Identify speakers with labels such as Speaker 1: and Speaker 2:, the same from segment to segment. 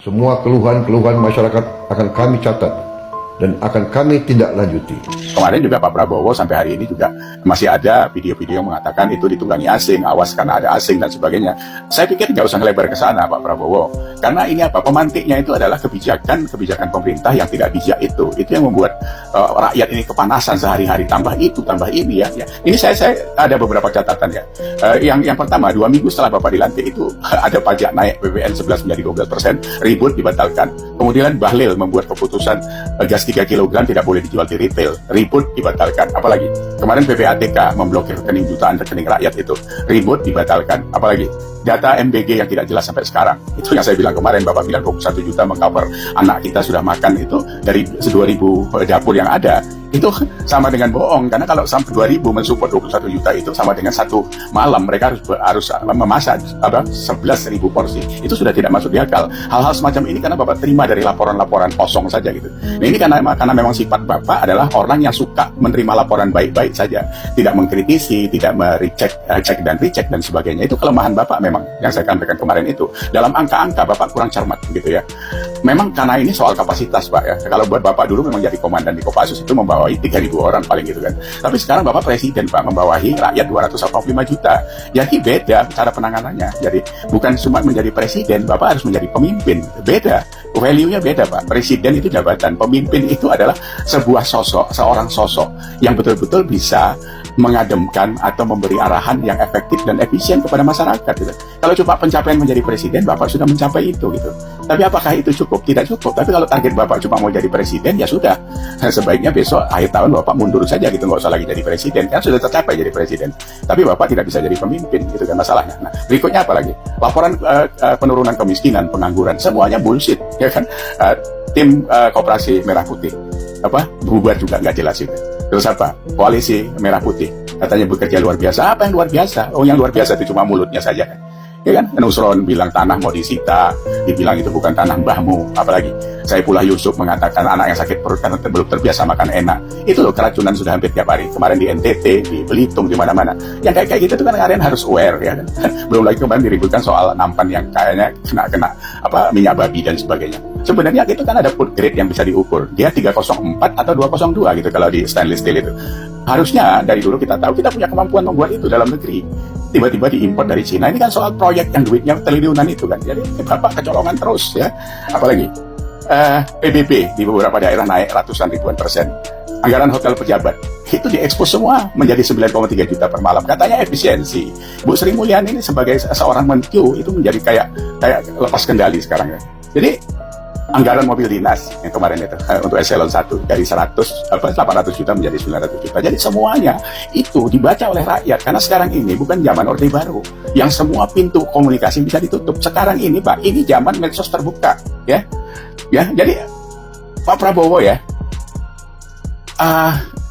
Speaker 1: Semua keluhan-keluhan masyarakat akan kami catat dan akan kami tindak lanjuti.
Speaker 2: Kemarin juga Pak Prabowo sampai hari ini juga masih ada video-video yang mengatakan itu ditunggangi asing, awas karena ada asing dan sebagainya. Saya pikir nggak usah ngelebar ke sana Pak Prabowo, karena ini apa, pemantiknya itu adalah kebijakan pemerintah yang tidak bijak itu yang membuat rakyat ini kepanasan sehari-hari, tambah itu tambah ini ya. Ini saya ada beberapa catatan ya. Yang pertama, 2 minggu setelah Bapak dilantik itu ada pajak naik PPN 11 menjadi 12%, ribut dibatalkan. Kemudian Bahlil membuat keputusan gas 3 kg tidak boleh dijual di retail, ribut dibatalkan. Apalagi kemarin PPATK memblokir rekening jutaan rekening rakyat itu, ribut dibatalkan. Apalagi data MBG yang tidak jelas sampai sekarang. Itu yang saya bilang kemarin, Bapak bilang 21 juta mengcover anak kita sudah makan itu dari 2.000 dapur yang ada. Itu sama dengan bohong, karena kalau sampai 2.000 mensupport 21 juta itu sama dengan satu malam mereka harus memasak 11.000 porsi. Itu sudah tidak masuk di akal. Hal-hal semacam ini karena Bapak terima dari laporan-laporan kosong saja gitu. Nah ini karena memang sifat Bapak adalah orang yang suka menerima laporan baik-baik saja, tidak mengkritisi, tidak merecek, cek dan recheck dan sebagainya. Itu kelemahan Bapak memang yang saya sampaikan kemarin itu. Dalam angka-angka Bapak kurang cermat gitu ya. Memang karena ini soal kapasitas Pak ya. Kalau buat Bapak dulu memang jadi komandan di Kopassus itu membawahi 3.000 orang paling gitu kan. Tapi sekarang Bapak presiden Pak, membawahi rakyat 285 juta. Jadi beda cara penanganannya. Jadi bukan cuma menjadi presiden, Bapak harus menjadi pemimpin. Beda. Value-nya beda Pak. Presiden itu jabatan, pemimpin itu adalah sebuah sosok, seorang sosok yang betul-betul bisa mengademkan atau memberi arahan yang efektif dan efisien kepada masyarakat gitu. Kalau cuma pencapaian menjadi presiden, Bapak sudah mencapai itu gitu. Tapi apakah itu cukup? Tidak cukup. Tapi kalau target Bapak cuma mau jadi presiden, ya sudah. Sebaiknya besok akhir tahun Bapak mundur saja gitu, nggak usah lagi jadi presiden. Kan sudah tercapai jadi presiden. Tapi Bapak tidak bisa jadi pemimpin, gitu kan masalahnya. Nah, berikutnya apa lagi? Laporan penurunan kemiskinan, pengangguran, semuanya bullshit, ya kan? Tim Koperasi Merah Putih bubar juga nggak jelas itu. Terus apa? Koalisi Merah Putih katanya bekerja luar biasa. Apa yang luar biasa? Oh, yang luar biasa itu cuma mulutnya saja kan. Ya kan? Nusron bilang tanah mau disita, dibilang itu bukan tanah mbahmu. Apalagi Saifullah Yusuf mengatakan anak yang sakit perut karena belum terbiasa makan enak. Itu loh, keracunan sudah hampir tiap hari. Kemarin di NTT, di Belitung, di mana-mana. Yang kayak gitu tuh kan kalian harus aware ya kan. Belum lagi kemarin diributkan soal nampan yang kayaknya kena minyak babi dan sebagainya. Sebenarnya itu kan ada food grade yang bisa diukur. Dia 304 atau 202 gitu kalau di stainless steel itu. Harusnya dari dulu kita tahu kita punya kemampuan membuat itu dalam negeri. Tiba-tiba diimpor dari Cina. Ini kan soal proyek yang duitnya triliunan itu kan. Jadi Bapak kecolongan terus ya. Apalagi PBB di beberapa daerah naik ratusan ribuan persen. Anggaran hotel pejabat itu diekspos semua menjadi 9,3 juta per malam. Katanya efisiensi. Bu Sri Mulyani ini sebagai seorang mentyu itu menjadi kayak lepas kendali sekarang ya. Jadi anggaran mobil dinas yang kemarin itu untuk eselon 1 dari 800 juta menjadi 900 juta. Jadi semuanya itu dibaca oleh rakyat karena sekarang ini bukan zaman Orde Baru yang semua pintu komunikasi bisa ditutup. Sekarang ini Pak, ini zaman medsos terbuka ya. Jadi Pak Prabowo ya,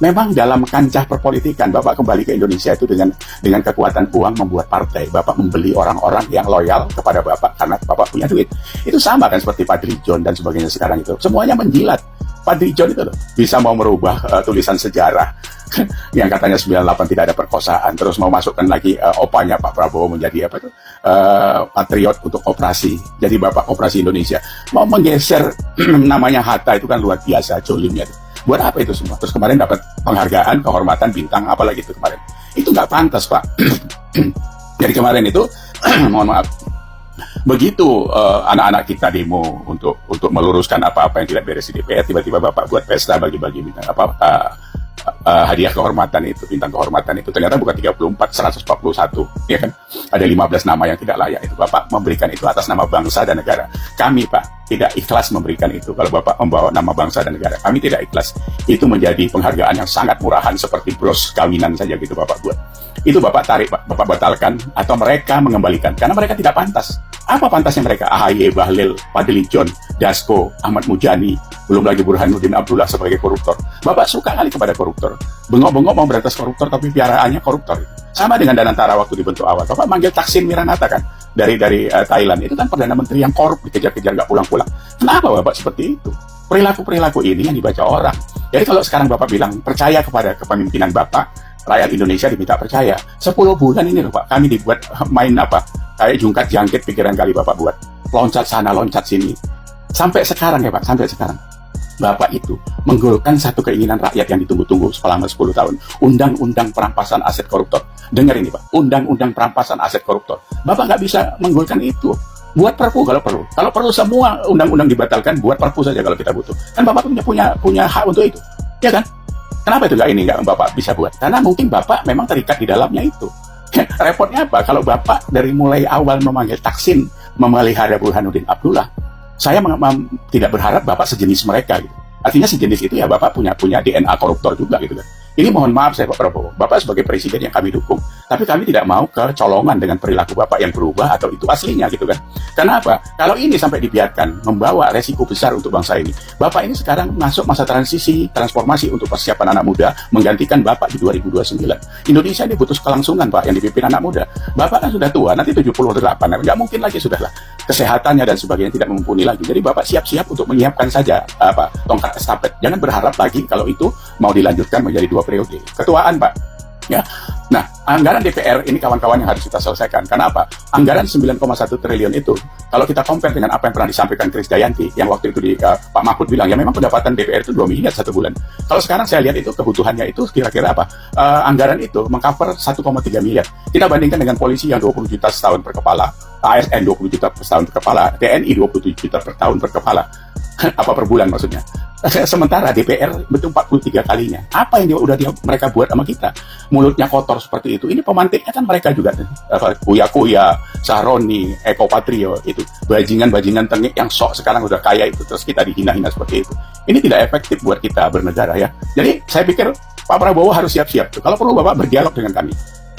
Speaker 2: memang dalam kancah perpolitikan Bapak kembali ke Indonesia itu dengan kekuatan uang membuat partai. Bapak membeli orang-orang yang loyal kepada Bapak karena Bapak punya duit. Itu sama kan seperti Fadly John dan sebagainya sekarang itu. Semuanya menjilat. Fadly John itu loh, bisa mau merubah tulisan sejarah yang katanya 98 tidak ada perkosaan, terus mau masukkan lagi opanya Pak Prabowo menjadi patriot untuk operasi. Jadi Bapak Operasi Indonesia. Mau menggeser namanya Hatta itu kan luar biasa jolimnya. Buat apa itu semua? Terus kemarin dapat penghargaan, kehormatan, bintang, apalagi itu kemarin. Itu nggak pantas, Pak. Jadi kemarin itu, mohon maaf, begitu anak-anak kita demo untuk meluruskan apa-apa yang tidak beres di DPR, tiba-tiba Bapak buat pesta bagi-bagi bintang hadiah kehormatan itu, bintang kehormatan itu ternyata bukan 34, 141, ya kan? Ada 15 nama yang tidak layak itu. Bapak memberikan itu atas nama bangsa dan negara. Kami Pak tidak ikhlas memberikan itu. Kalau Bapak membawa nama bangsa dan negara, kami tidak ikhlas. Itu menjadi penghargaan yang sangat murahan seperti bros kawinan saja gitu Bapak buat. Itu Bapak tarik Pak, Bapak batalkan atau mereka mengembalikan karena mereka tidak pantas. Apa pantasnya mereka? AHY, Bahlil, Fadly John, Dasko, Ahmad Mujani, belum lagi Burhanuddin Abdullah sebagai koruptor. Bapak suka kali kepada koruptor. Bengok-bengok mau berantas koruptor tapi piaraannya koruptor. Sama dengan Danantara waktu dibentuk awal. Bapak manggil Thaksin Wiranata kan dari Thailand. Itu kan Perdana Menteri yang korup dikejar-kejar nggak pulang-pulang. Kenapa Bapak seperti itu? Perilaku-perilaku ini yang dibaca orang. Jadi kalau sekarang Bapak bilang percaya kepada kepemimpinan Bapak, rakyat Indonesia diminta percaya. 10 bulan ini loh Pak, kami dibuat main kayak jungkat jangkit pikiran kali Bapak buat. Loncat sana, loncat sini. Sampai sekarang ya Pak, sampai sekarang. Bapak itu menggolkan satu keinginan rakyat yang ditunggu-tunggu selama 10 tahun. Undang-undang perampasan aset koruptor. Dengar ini Pak, undang-undang perampasan aset koruptor. Bapak nggak bisa menggolkan itu. Buat perpu kalau perlu. Kalau perlu semua undang-undang dibatalkan, buat perpu saja kalau kita butuh. Kan Bapak punya hak untuk itu. Ya kan? Kenapa itu nggak Bapak bisa buat? Karena mungkin Bapak memang terikat di dalamnya itu. Repotnya apa? Kalau Bapak dari mulai awal memanggil Taksin, memelihara Burhanuddin Abdullah, saya tidak berharap Bapak sejenis mereka gitu. Artinya sejenis itu ya Bapak punya DNA koruptor juga gitu kan. Ini mohon maaf saya Pak Prabowo, Bapak sebagai presiden yang kami dukung, tapi kami tidak mau kecolongan dengan perilaku Bapak yang berubah atau itu aslinya gitu kan. Karena apa? Kalau ini sampai dibiarkan membawa resiko besar untuk bangsa ini. Bapak ini sekarang masuk masa transisi, transformasi untuk persiapan anak muda menggantikan Bapak di 2029. Indonesia ini butuh kelangsungan Pak yang dipimpin anak muda. Bapak kan sudah tua, nanti 78, nggak mungkin lagi sudahlah. Kesehatannya dan sebagainya tidak mumpuni lagi. Jadi Bapak siap-siap untuk menyiapkan saja tongkat estafet. Jangan berharap lagi kalau itu mau dilanjutkan menjadi 2 periode. Ketuaan Pak. Ya. Nah, anggaran DPR ini kawan-kawan yang harus kita selesaikan. Karena apa? Anggaran 9,1 triliun itu, kalau kita compare dengan apa yang pernah disampaikan Krisdayanti, yang waktu itu Pak Mahfud bilang, ya memang pendapatan DPR itu 2 miliar 1 bulan. Kalau sekarang saya lihat itu kebutuhannya itu kira-kira apa? Anggaran itu mengcover 1,3 miliar. Kita bandingkan dengan polisi yang 20 juta setahun per kepala, ASN 20 juta per tahun per kepala, TNI 27 juta per tahun per kepala. Apa per bulan maksudnya. Sementara DPR betul 43 kalinya. Apa yang mereka buat sama kita? Mulutnya kotor seperti itu. Ini pemantiknya kan mereka juga. Kuya-kuya, Sahroni, Eko Patrio, itu bajingan-bajingan tengik yang sok sekarang udah kaya itu. Terus kita dihina-hina seperti itu. Ini tidak efektif buat kita bernegara ya. Jadi saya pikir Pak Prabowo harus siap-siap. Kalau perlu Bapak berdialog dengan kami.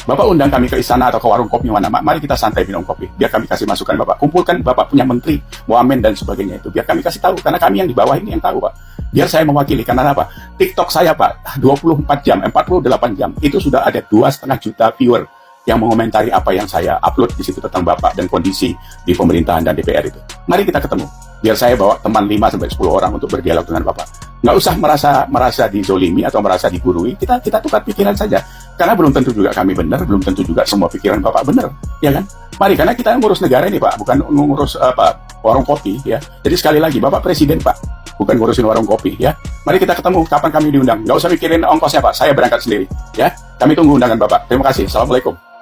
Speaker 2: Bapak undang kami ke istana atau ke warung kopi mana, mari kita santai minum kopi. Biar kami kasih masukan Bapak. Kumpulkan Bapak punya menteri, Wamen dan sebagainya itu. Biar kami kasih tahu, karena kami yang di bawah ini yang tahu Pak. Biar saya mewakili, karena apa? TikTok saya Pak, 24 jam, 48 jam, itu sudah ada 2,5 juta viewer yang mengomentari apa yang saya upload di situ tentang Bapak dan kondisi di pemerintahan dan DPR itu. Mari kita ketemu. Biar saya bawa teman 5-10 orang untuk berdialog dengan Bapak. Nggak usah merasa dizolimi atau merasa digurui. Kita tukar pikiran saja. Karena belum tentu juga kami benar, belum tentu juga semua pikiran Bapak benar, ya kan? Mari, karena kita ngurus negara ini Pak, bukan ngurus warung kopi, ya. Jadi sekali lagi, Bapak presiden Pak, bukan ngurusin warung kopi, ya. Mari kita ketemu, kapan kami diundang. Nggak usah mikirin ongkosnya Pak, saya berangkat sendiri, ya. Kami tunggu undangan Bapak. Terima kasih. Assalamualaikum.